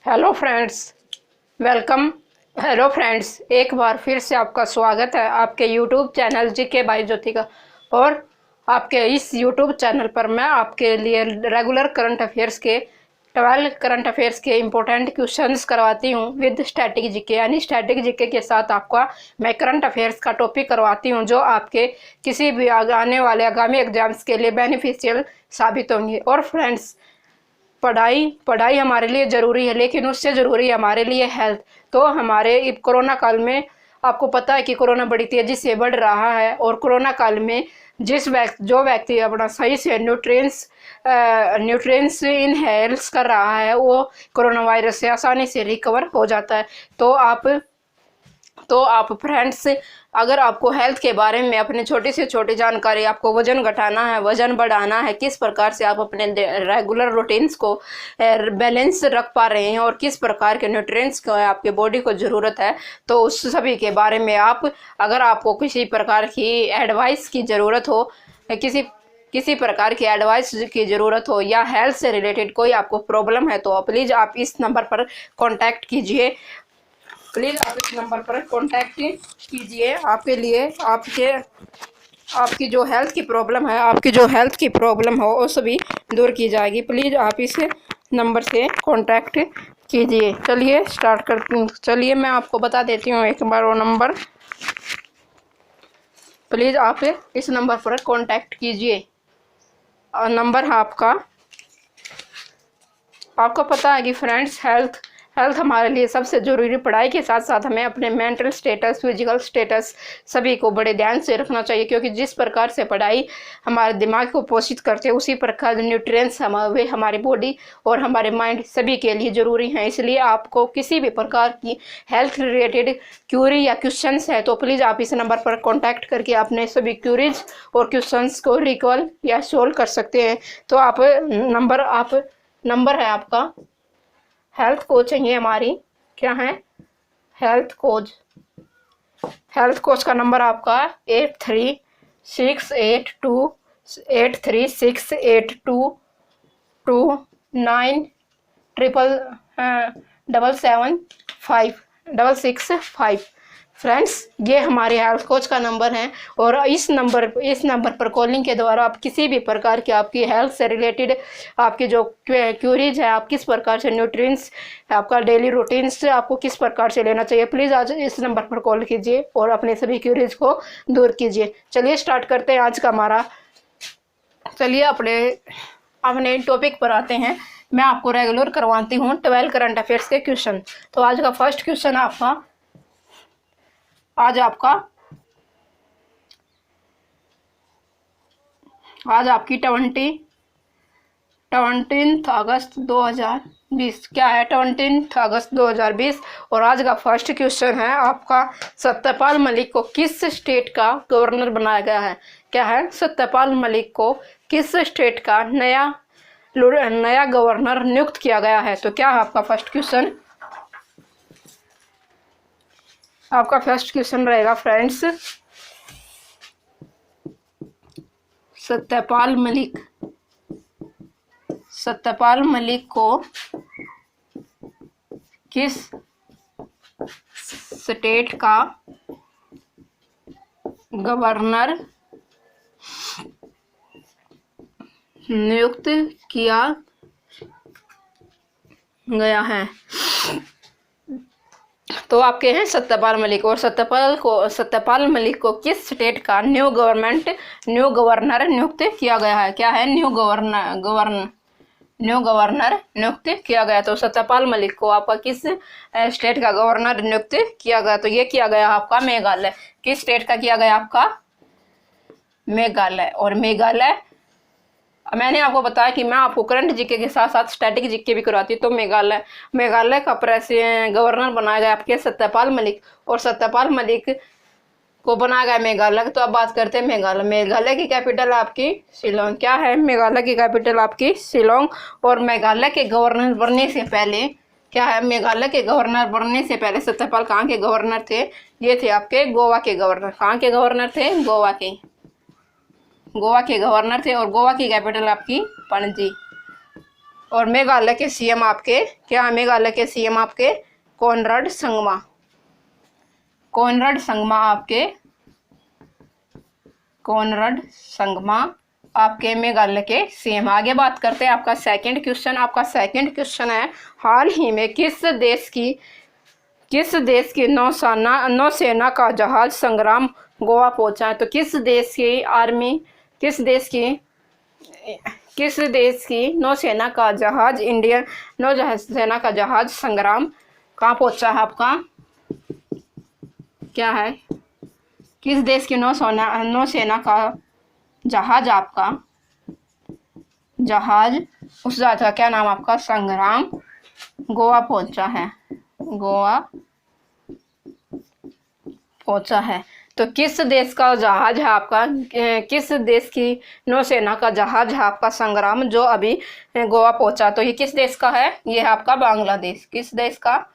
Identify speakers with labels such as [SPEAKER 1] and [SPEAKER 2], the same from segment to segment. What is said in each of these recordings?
[SPEAKER 1] Hello friends, welcome. Hello friends, एक बार फिर से आपका स्वागत है आपके यूट्यूब चैनल जीके बाई ज्योति का। और आपके इस यूट्यूब चैनल पर मैं आपके लिए रेगुलर करंट अफेयर्स के 12 करंट अफेयर्स के इम्पोर्टेंट क्वेश्चंस करवाती हूँ विद स्टैटिक जीके, यानी स्टैटिक जीके के साथ आपका मैं करंट अफेयर्स का टॉपिक करवाती हूँ जो आपके किसी भी आने वाले आगामी एग्जाम्स के लिए बेनिफिशियल साबित होंगे। और फ्रेंड्स, पढ़ाई हमारे लिए ज़रूरी है, लेकिन उससे ज़रूरी है हमारे लिए हेल्थ। तो हमारे कोरोना काल में आपको पता है कि कोरोना बड़ी तेज़ी से बढ़ रहा है, और कोरोना काल में जो व्यक्ति अपना सही से न्यूट्रिएंट्स इनहेल्स कर रहा है वो कोरोना वायरस से आसानी से रिकवर हो जाता है। तो आप फ्रेंड्स, अगर आपको हेल्थ के बारे में अपनी छोटी से छोटी जानकारी, आपको वजन घटाना है, वजन बढ़ाना है, किस प्रकार से आप अपने रेगुलर रूटीन्स को बैलेंस रख पा रहे हैं और किस प्रकार के न्यूट्रिएंट्स को आपके बॉडी को ज़रूरत है, तो उस सभी के बारे में अगर आपको किसी प्रकार की एडवाइस की ज़रूरत हो, किसी प्रकार की एडवाइस की ज़रूरत हो या हेल्थ से रिलेटेड कोई आपको प्रॉब्लम है, तो प्लीज़ आप इस नंबर पर कॉन्टैक्ट कीजिए। आपके लिए आपकी जो हेल्थ की प्रॉब्लम हो वो सभी दूर की जाएगी। प्लीज़ आप इस नंबर से कॉन्टैक्ट कीजिए। चलिए मैं आपको बता देती हूँ एक बार वो नंबर। प्लीज़ आप इस नंबर पर कॉन्टैक्ट कीजिए। और नंबर है आपको पता है कि फ्रेंड्स, हेल्थ हमारे लिए सबसे ज़रूरी। पढ़ाई के साथ साथ हमें अपने मेंटल स्टेटस, फिजिकल स्टेटस सभी को बड़े ध्यान से रखना चाहिए, क्योंकि जिस प्रकार से पढ़ाई हमारे दिमाग को पोषित करते हैं, उसी प्रकार न्यूट्रिएंट्स वे हमारी बॉडी और हमारे माइंड सभी के लिए ज़रूरी हैं। इसलिए आपको किसी भी प्रकार की हेल्थ रिलेटेड क्यूरी या क्वेश्चंस है तो प्लीज़ आप इस नंबर पर कॉन्टैक्ट करके अपने सभी क्यूरीज और क्वेश्चंस को रिकॉल या सोल्व कर सकते हैं। तो नंबर है आपका हेल्थ कोच चाहिए हमारी, क्या है हेल्थ कोच का नंबर आपका 83682775 फ्रेंड्स, ये हमारे हेल्थ कोच का नंबर है। और इस नंबर पर कॉलिंग के द्वारा आप किसी भी प्रकार की आपकी हेल्थ से रिलेटेड आपकी जो क्यूरीज है, आप किस प्रकार से न्यूट्रिएंट्स, आपका डेली रूटीन्स आपको किस प्रकार से लेना चाहिए, प्लीज़ आज इस नंबर पर कॉल कीजिए और अपने सभी क्यूरीज को दूर कीजिए। चलिए स्टार्ट करते हैं आज का हमारा। चलिए अपने टॉपिक पर आते हैं। मैं आपको रेगुलर करवाती हूँ 12 करंट अफेयर्स के क्वेश्चन। तो आज का फर्स्ट क्वेश्चन आज आपकी 20 अगस्त 2020 क्या है 20 अगस्त 2020। और आज का फर्स्ट क्वेश्चन है आपका, सत्यपाल मलिक को किस स्टेट का गवर्नर बनाया गया है? क्या है सत्यपाल मलिक को किस स्टेट का नया गवर्नर नियुक्त किया गया है? तो क्या है आपका फर्स्ट क्वेश्चन? आपका फर्स्ट क्वेश्चन रहेगा फ्रेंड्स, सत्यपाल मलिक को किस स्टेट का गवर्नर नियुक्त किया गया है? तो आपके हैं सत्यपाल मलिक, और सत्यपाल मलिक को किस स्टेट का न्यू गवर्नर नियुक्त किया गया है? क्या है न्यू गवर्नर नियुक्त किया गया। तो सत्यपाल मलिक को आपका किस स्टेट का गवर्नर नियुक्त किया गया? तो ये किया गया आपका मेघालय। किस स्टेट का किया गया आपका? मेघालय। और मेघालय, मैंने आपको बताया कि मैं आपको करंट जीके के साथ साथ स्टैटिक जीके भी करवाती हूँ। तो मेघालय का गवर्नर बनाया गया आपके सत्यपाल मलिक, और सत्यपाल मलिक को बनाया गया मेघालय। तो अब बात करते हैं मेघालय की कैपिटल आपकी शिलोंग। क्या है मेघालय की कैपिटल आपकी शिलोंग। और मेघालय के गवर्नर बनने से पहले सत्यपाल कहाँ के गवर्नर थे? ये थे आपके गोवा के गवर्नर। कहाँ के गवर्नर थे? गोवा के गवर्नर थे। और गोवा की कैपिटल आपकी पणजी। और मेघालय के सीएम आपके क्या है? मेघालय के सीएम आपके कोनराड संगमा। कोनराड संगमा आपके कोनराड संगमा आपके मेघालय के सीएम। आगे बात करते हैं आपका सेकंड क्वेश्चन। आपका सेकंड क्वेश्चन है, हाल ही में किस देश की नौसेना का जहाज संग्राम गोवा पहुंचा है? तो किस देश की नौसेना का जहाज, इंडियन नौसेना का जहाज संग्राम कहाँ पहुंचा है आपका? क्या है? किस देश की नौसेना का जहाज आपका उस जहाज का क्या नाम आपका? संग्राम गोवा पहुंचा है। गोवा पहुंचा है। तो किस देश का जहाज है आपका? किस देश की नौसेना का जहाज है आपका संग्राम, जो अभी गोवा पहुंचा? तो ये किस देश का है? ये है आपका बांग्लादेश। किस देश का?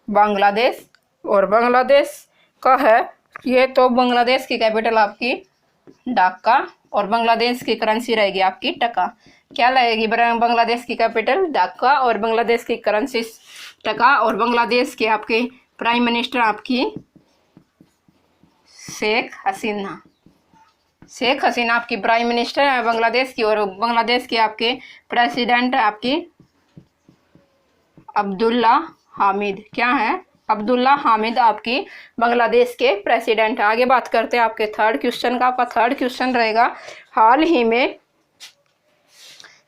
[SPEAKER 1] बांग्लादेश। और बांग्लादेश का है ये। तो बांग्लादेश की कैपिटल आपकी ढाका और बांग्लादेश की करेंसी रहेगी आपकी टका। क्या लगेगी? बांग्लादेश की कैपिटल ढाका और बांग्लादेश की करेंसी टका। और बांग्लादेश के आपके प्राइम मिनिस्टर आपकी शेख हसीना। शेख हसीना आपकी प्राइम मिनिस्टर है बांग्लादेश की। और बांग्लादेश के आपके प्रेसिडेंट आपकी अब्दुल्ला हामिद। क्या है? अब्दुल्ला हामिद आपकी बांग्लादेश के प्रेसिडेंट। आगे बात करते हैं आपके थर्ड क्वेश्चन का। आपका थर्ड क्वेश्चन रहेगा, हाल ही में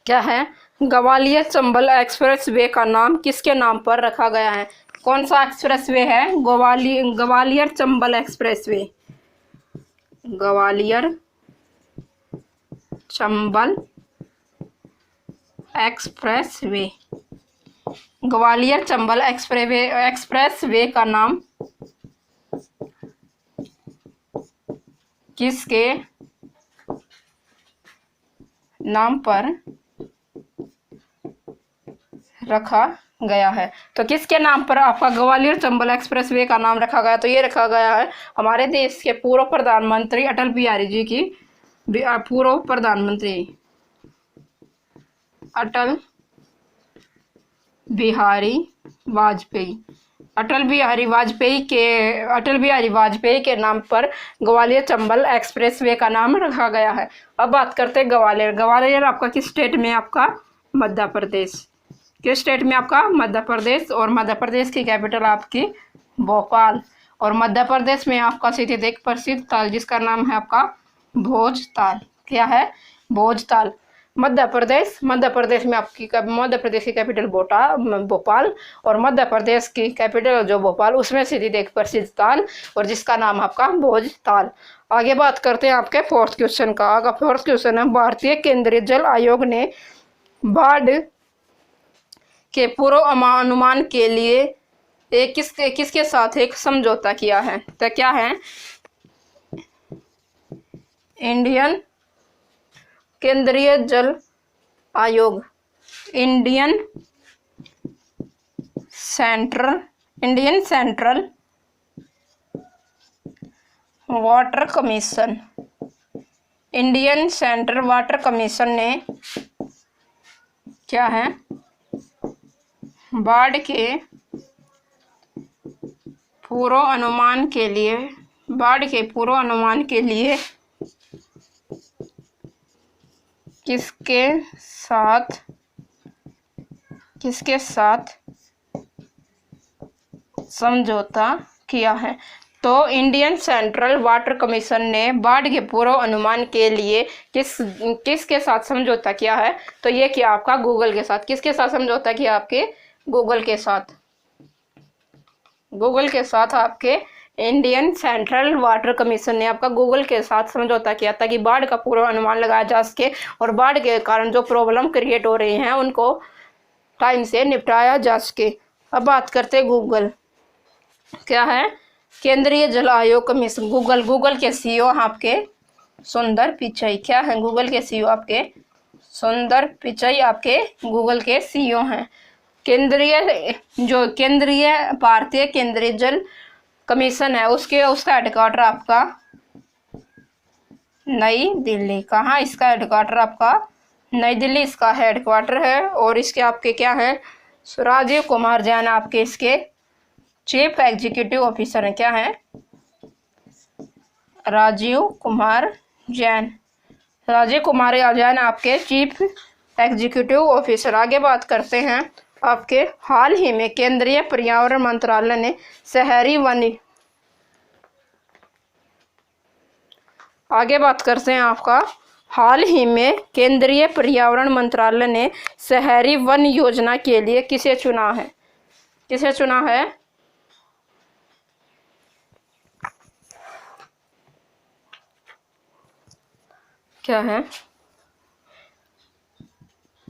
[SPEAKER 1] क्या है? ग्वालियर चंबल एक्सप्रेस वे का नाम किसके नाम पर रखा गया है? कौन सा एक्सप्रेस वे है? Gwalior Chambal express way. Gwalior Chambal express way. Gwalior Chambal express way का नाम किसके नाम पर रखा गया है? तो किसके नाम पर आपका ग्वालियर चंबल एक्सप्रेस वे का नाम रखा गया? तो ये रखा गया है हमारे देश के पूर्व प्रधानमंत्री अटल बिहारी जी की। पूर्व प्रधानमंत्री अटल बिहारी वाजपेयी। अटल बिहारी वाजपेयी के नाम पर ग्वालियर चंबल एक्सप्रेस वे का नाम रखा गया है। अब बात करते हैं ग्वालियर। ग्वालियर आपका किस स्टेट में? आपका मध्य प्रदेश। किस स्टेट में? आपका मध्य प्रदेश। और मध्य प्रदेश की कैपिटल आपकी भोपाल। और मध्य प्रदेश में आपका स्थित एक प्रसिद्ध ताल जिसका नाम है आपका भोजताल। क्या है? भोजताल। मध्य प्रदेश में आपकी मध्य प्रदेश की कैपिटल भोपाल। और मध्य प्रदेश की कैपिटल जो भोपाल, उसमें स्थित एक प्रसिद्ध ताल और जिसका नाम आपका भोजताल। आगे बात करते हैं आपके फोर्थ क्वेश्चन का। आगे फोर्थ क्वेश्चन है, भारतीय केंद्रीय जल आयोग ने बाढ़ के पूर्व अनुमान के लिए किसके साथ एक समझौता किया है? तो क्या है? इंडियन केंद्रीय जल आयोग, Indian central water commission. Indian central water commission ने क्या है? बाढ़ के पूर्व अनुमान के लिए किसके साथ समझौता किया है? तो इंडियन सेंट्रल वाटर कमीशन ने बाढ़ के पूर्व अनुमान के लिए किसके साथ समझौता किया है? तो ये किया आपका गूगल के साथ। किसके साथ समझौता किया? आपके गूगल के साथ। गूगल के साथ आपके इंडियन सेंट्रल वाटर कमीशन ने आपका गूगल के साथ समझौता किया ताकि बाढ़ का पूर्व अनुमान लगाया जा सके और बाढ़ के कारण जो प्रॉब्लम क्रिएट हो रही हैं उनको टाइम से निपटाया जा सके। अब बात करते हैं गूगल। क्या है? केंद्रीय जल आयोग कमीशन। गूगल के सीईओ आपके सुंदर पिचाई। क्या है? गूगल के सीईओ आपके सुंदर पिचाई आपके गूगल के सीईओ हैं। भारतीय केंद्रीय जल कमीशन है उसका हेडक्वार्टर आपका नई दिल्ली। कहाँ? इसका हेडक्वार्टर आपका नई दिल्ली इसका हेडक्वार्टर है। और इसके आपके क्या हैं, राजीव कुमार जैन आपके इसके चीफ एग्जीक्यूटिव ऑफिसर हैं। क्या है, राजीव कुमार जैन। राजीव कुमार जैन आपके चीफ एग्जीक्यूटिव ऑफिसर। आगे बात करते हैं आपके हाल ही में केंद्रीय पर्यावरण मंत्रालय ने शहरी वन, आगे बात करते हैं आपका हाल ही में केंद्रीय पर्यावरण मंत्रालय ने शहरी वन योजना के लिए किसे चुना है, किसे चुना है, क्या है,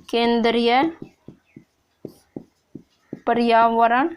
[SPEAKER 1] केंद्रीय पर्यावरण